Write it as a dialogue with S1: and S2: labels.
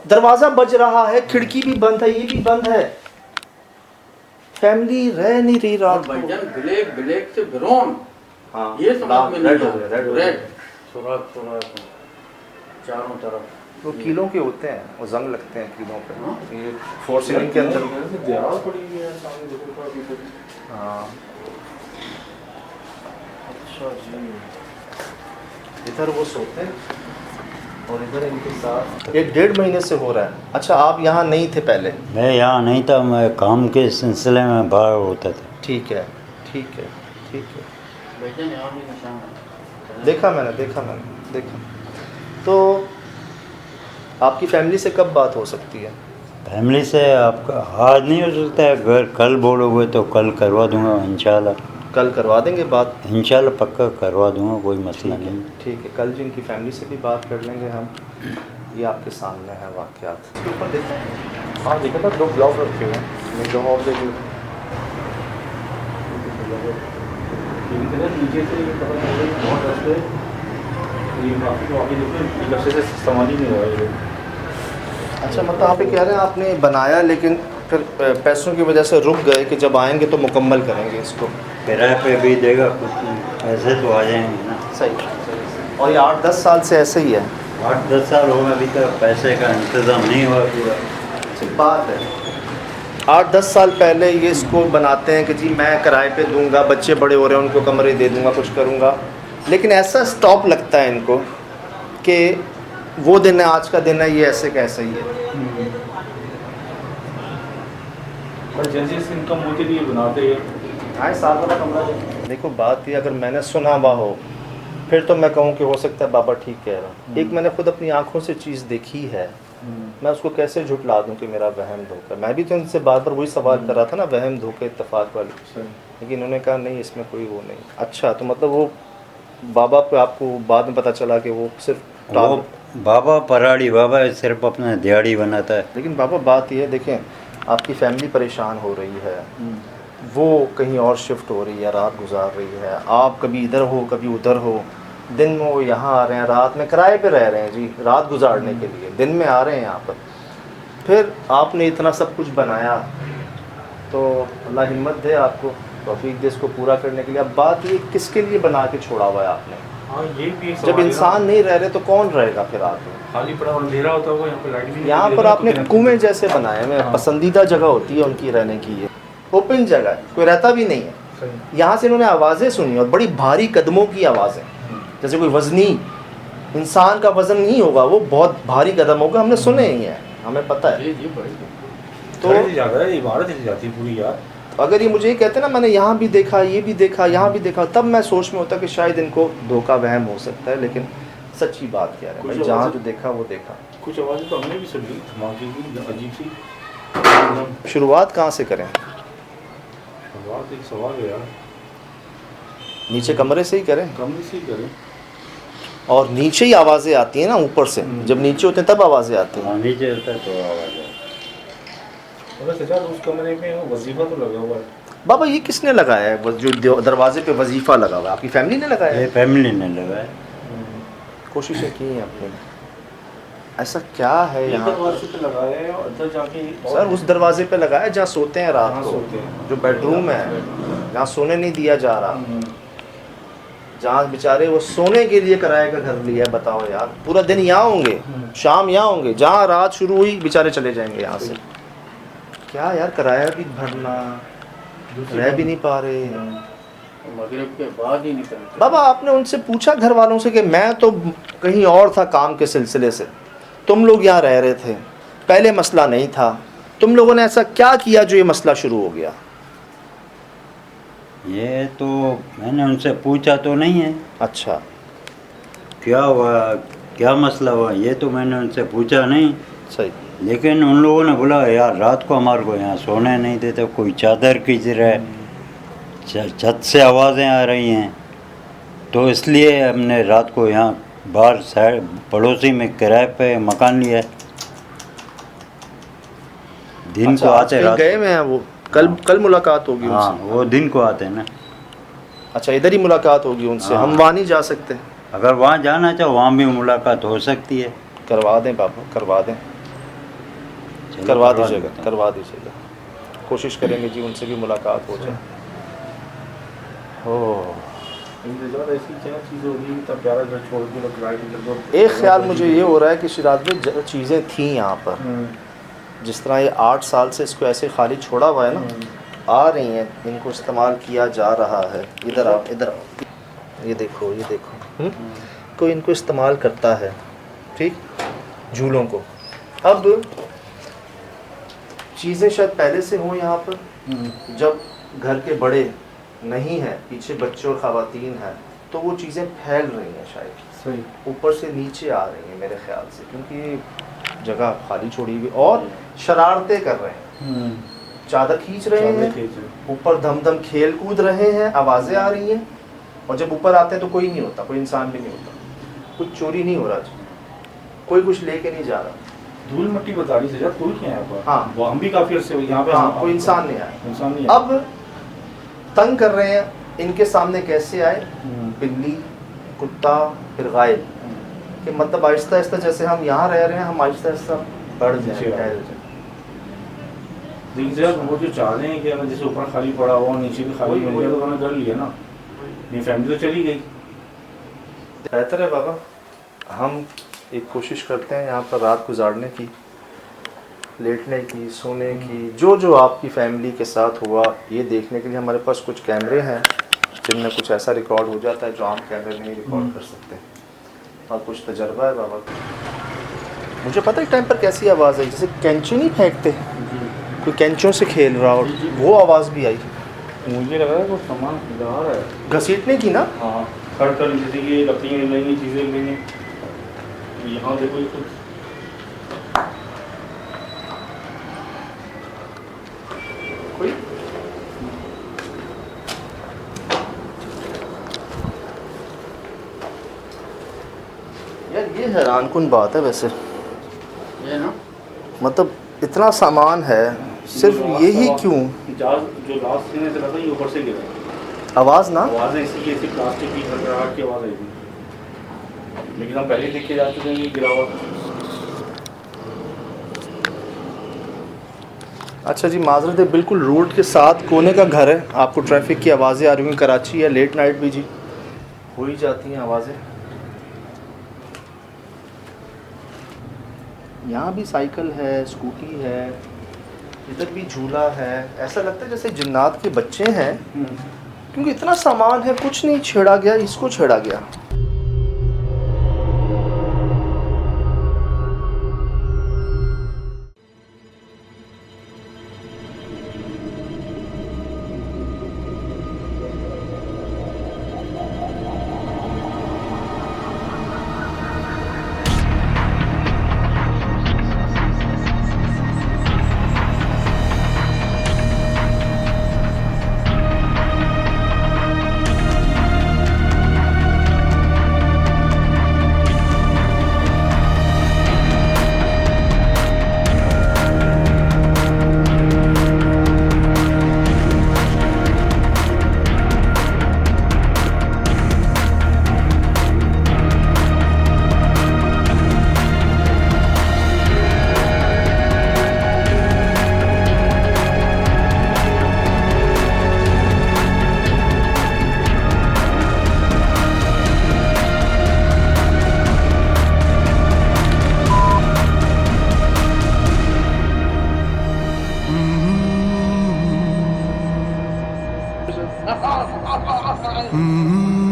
S1: दरवाजा बज रहा है, खिड़की भी बंद है, ये भी बंद है, फैमिली रह नहीं रही रात को।
S2: ब्लैक ब्लैक से ब्राउन,
S1: हाँ,
S2: ये समझ में नहीं आता।
S1: रेड
S2: सुराख चारों तरफ।
S1: वो कीलों के होते हैं, वो जंग लगते हैं कीलों पे। ये फोर सीलिंग के अंदर
S2: दीवार पड़ी हुई है सामने, देखो काफी।
S1: हाँ अच्छा जी, इधर वो सोते हैं और इधर इनके साथ 1-1.5 महीने से हो रहा है। अच्छा, आप यहाँ नहीं थे पहले?
S3: मैं यहाँ नहीं था, मैं काम के सिलसिले में बाहर होता था।
S1: ठीक है ठीक है ठीक है,
S2: भाईजान यहाँ भी निशान है।
S1: देखा मैंने देखा। तो आपकी फैमिली से कब बात हो सकती है?
S3: फैमिली से आपका आज नहीं हो सकता है, अगर कल बोलोगे तो कल करवा दूंगा इंशाल्लाह।
S1: कल करवा देंगे बात?
S3: इंशाल्लाह पक्का करवा दूंगा, कोई मसला नहीं।
S1: ठीक है, कल जिनकी फैमिली से भी बात कर लेंगे हम। ये आपके सामने है वाक़यात। इसके ऊपर देखा है? हाँ देखा था, 2 ब्लॉक रखे हुए हैं, 2 और देखिए नीचे से ये पता चल रहा है बहुत रस्ते, ये काफ़ी तो आगे देखो रस्ते से संभाल ही नहीं रहा है ये। अच्छा, मतलब आप कह रहे हैं आपने बनाया लेकिन फिर पैसों की वजह से रुक गए कि जब आएंगे तो मुकम्मल करेंगे इसको।
S3: किराए पे भी देगा कुछ, पैसे तो आ जाएंगे ना।
S1: सही। और ये 8-10 साल से ऐसे ही है?
S3: 8-10 साल हो गए, अभी तक पैसे का इंतज़ाम नहीं हुआ पूरा।
S1: अच्छी बात है। 8-10 साल पहले ये इसको बनाते हैं कि जी मैं किराए पे दूंगा, बच्चे बड़े हो रहे हैं उनको कमरे दे दूंगा, कुछ करूंगा, लेकिन ऐसा स्टॉप लगता है इनको कि वो दिन है, आज का दिन है, ये ऐसे कैसे ही है।
S4: और जैसे इनकम होती थी बनाते हैं।
S1: हाँ, साल वाला कमरा देखो। बात ये अगर मैंने सुना हुआ हो फिर तो मैं कहूँ कि हो सकता है बाबा ठीक कह रहा हूँ। एक मैंने खुद अपनी आंखों से चीज़ देखी है, मैं उसको कैसे झुटला दूं कि मेरा वहम धोखा। मैं भी तो इनसे बार बार वही सवाल कर रहा था ना, वहम धोखे इत्तेफाक वाली, लेकिन उन्होंने कहा नहीं इसमें कोई वो नहीं। अच्छा, तो मतलब वो बाबा पे आपको बाद में पता चला कि वो सिर्फ
S3: वो बाबा पराड़ी बाबा सिर्फ अपना दिहाड़ी बनाता है।
S1: लेकिन बाबा बात ये है, देखें आपकी फैमिली परेशान हो रही है, वो कहीं और शिफ्ट हो रही है, रात गुजार रही है, आप कभी इधर हो कभी उधर हो, दिन में वो यहाँ आ रहे हैं, रात में किराए पे रह रहे हैं जी रात गुजारने के लिए, दिन में आ रहे हैं यहाँ पर। फिर आपने इतना सब कुछ बनाया तो अल्लाह हिम्मत दे आपको, तौफीक दे इसको पूरा करने के लिए। अब बात ये किसके लिए बना के छोड़ा हुआ है आपने?
S4: हाँ, ये भी
S1: जब इंसान नहीं रह रहे तो कौन रहेगा फिर आगे?
S4: खाली पड़ा और अंधेरा होता होगा, यहाँ पे लाइट भी नहीं।
S1: यहाँ पर आपने कुएं जैसे बनाए हैं, पसंदीदा जगह होती है उनकी रहने की, ये ओपन जगह है, कोई रहता भी नहीं है। यहाँ से इन्होंने आवाज़ें सुनी और बड़ी भारी कदमों की आवाज़ें, जैसे कोई वजनी इंसान का वजन नहीं होगा, वो बहुत भारी कदम होगा, हमने सुने ही हैं, हमें पता है।
S4: तो इमारत ही जाती पूरी यार।
S1: अगर ये मुझे ये कहते ना मैंने यहाँ भी देखा, ये भी देखा, यहाँ भी देखा, तब मैं सोच में होता कि शायद इनको धोखा वहम हो सकता है, लेकिन सच्ची बात क्या है भाई, जहाँ जो देखा वो देखा।
S4: कुछ आवाज़ें तो हमने भी सुनी, धमाके की अजीब सी।
S1: शुरुआत कहाँ से करें?
S4: शुरुआत एक सवाल है यार,
S1: नीचे कमरे से ही करें?
S4: कमरे से ही करें।
S1: और नीचे ही आवाज़ें आती हैं ना ऊपर से, जब नीचे होते हैं तब आवाज़ें आती हैं।
S3: नीचे होता है तो आवाज़ है।
S4: उस कमरे में वजीफा तो लगा हुआ है।
S1: बाबा ये किसने लगाया है जो दरवाजे पे वजीफा लगा हुआ है? आपकी फैमिली ने लगाया
S3: ये
S1: है?
S3: फैमिली ने लगाया।
S1: कोशिशें की हैं आपने? ऐसा क्या है यहाँ
S4: दरवाजे पे लगाया है और अंदर जाके
S1: सर? उस दरवाजे पे लगाया है जहाँ सोते हैं रात को,
S4: सोते हैं।
S1: जो बेडरूम है जहाँ सोने नहीं दिया जा रहा, जहाँ बेचारे वो सोने के लिए किराए का घर लिया है। बताओ यार, पूरा दिन यहाँ होंगे, शाम यहाँ होंगे, जहाँ रात शुरू हुई बेचारे चले जाएंगे यहाँ से। क्या यार, किराया भी भरना, रह भी नहीं पा रहे।
S2: मगरिब के बाद ही निकलते।
S1: बाबा आपने उनसे पूछा घर वालों से कि मैं तो कहीं और था काम के सिलसिले से, तुम लोग यहाँ रह रहे थे, पहले मसला नहीं था, तुम लोगों ने ऐसा क्या किया जो ये मसला शुरू हो गया?
S3: ये तो मैंने उनसे पूछा तो नहीं है।
S1: अच्छा,
S3: क्या हुआ, क्या मसला हुआ, ये तो मैंने उनसे पूछा नहीं।
S1: सही।
S3: लेकिन उन लोगों ने बोला यार रात को हमारे को यहाँ सोने नहीं देते, कोई चादर खींच रहा है, छत से आवाज़ें आ रही हैं, तो इसलिए हमने रात को यहाँ बाहर साइड पड़ोसी में किराए पे मकान लिया है। दिन
S1: अच्छा,
S3: को आते
S1: आज
S3: रात
S1: गए में हैं वो? कल मुलाकात होगी
S3: हाँ,
S1: उनसे?
S3: वो दिन को आते हैं ना।
S1: अच्छा, इधर ही मुलाकात होगी उनसे?
S3: हाँ।
S1: हम वहाँ नहीं जा सकते?
S3: अगर वहाँ जाना चाहो वहाँ भी मुलाकात हो सकती है।
S1: करवा दें बाबा, करवा दें।
S3: चलो
S1: करवा
S3: देते
S1: दीजिएगा,
S3: हैं।
S1: करवा दीजिएगा। कोशिश करेंगे जी उनसे भी मुलाकात हो जाए। ओह,
S4: इंतजार ऐसी क्या चीज़ होगी, इतना प्यारा घर छोड़ के लोग किराए पे कर दो।
S1: एक ख्याल मुझे ये हो रहा है कि शिराज में चीज़ें थी यहाँ पर, जिस तरह ये 8 साल से इसको ऐसे खाली छोड़ा हुआ है ना, आ रही हैं, इनको इस्तेमाल किया जा रहा है। इधर आओ, इधर आओ, ये देखो, ये देखो, कोई इनको इस्तेमाल करता है, ठीक, झूलों को। अब चीज़ें शायद पहले से हों यहाँ पर, जब घर के बड़े नहीं हैं, पीछे बच्चे और ख़वातीन हैं, तो वो चीज़ें फैल रही हैं शायद,
S4: सही
S1: ऊपर से नीचे आ रही हैं मेरे ख्याल से, क्योंकि जगह खाली छोड़ी हुई और शरारतें कर रहे हैं, चादर खींच रहे हैं, ऊपर धम धम खेल कूद रहे हैं, आवाज़ें आ रही हैं, और जब ऊपर आते हैं तो कोई नहीं होता, कोई इंसान भी नहीं होता, कुछ चोरी नहीं हो रहा जी, कोई कुछ लेके नहीं जा रहा।
S4: धूल मिट्टी बता रही सजा, कोई क्या है यहाँ पर?
S1: हाँ।
S4: वो हम भी काफी अर्से हुए यहाँ पे।
S1: हाँ, कोई इंसान नहीं आया।
S4: इंसान नहीं आया।
S1: अब तंग कर रहे हैं, इनके सामने कैसे आए, बिल्ली, कुत्ता, फिर गाय, कि मतलब आहिस्ता आहिस्ता जैसे हम यहाँ रह रहे हैं, हम आहिस्ता आहिस्ता बढ़ जाए,
S4: नीचे आ
S1: फैल
S4: जाए।
S1: जाए।
S4: देखिए वो जो चाह रहे हैं कि अगर जैसे ऊपर खाली पड़ा हुआ नीचे भी खाली
S1: वही-
S4: मिल गया तो उन्होंने कर लिया ना, ये फैमिली तो चली गई।
S1: बेहतर है बाबा, हम एक कोशिश करते हैं यहाँ पर रात गुजारने की, लेटने की, सोने की, जो जो आपकी फैमिली के साथ हुआ, ये देखने के लिए हमारे पास कुछ कैमरे हैं जिनमें कुछ ऐसा रिकॉर्ड हो जाता है जो आम कैमरे नहीं रिकॉर्ड कर सकते, और कुछ तजर्बा है बाबा। मुझे पता है टाइम पर कैसी आवाज़ आई, जैसे कैंची नहीं फेंकते, कोई कैंचों से खेल रहा, और वो आवाज़ भी आई,
S4: मुझे लगा वो सामान खिला रहा है।
S1: घसीटने की ना।
S4: हाँ, खड़ जैसे कि लकड़ियाँ लेंगी, चीज़ें लेंगी। यहाँ देखो ये कुछ
S1: कोई यार, ये हैरान कुन बात है वैसे,
S2: ये ना
S1: मतलब इतना सामान है, सिर्फ यही क्यों?
S4: जहाज जो लास्ट सीन से लगा ये ऊपर से गिरा,
S1: आवाज़ ना,
S4: आवाज़ ऐसी ऐसी प्लास्टिक की खड़खड़ाहट की आवाज़ आई थी, लेकिन हम पहले देख के जा चुके हैं कि गिरा हुआ।
S1: अच्छा जी, माजरत है, बिल्कुल रोड के साथ कोने का घर है, आपको ट्रैफिक की आवाज़ें आ रही होंगी, कराची है, लेट नाइट भी जी हो ही जाती हैं आवाज़ें। यहाँ भी साइकिल है, स्कूटी है, इधर भी झूला है, ऐसा लगता है जैसे जिन्नात के बच्चे हैं, क्योंकि इतना सामान है, कुछ नहीं छेड़ा गया, इसको छेड़ा गया।
S5: Mm-hmm.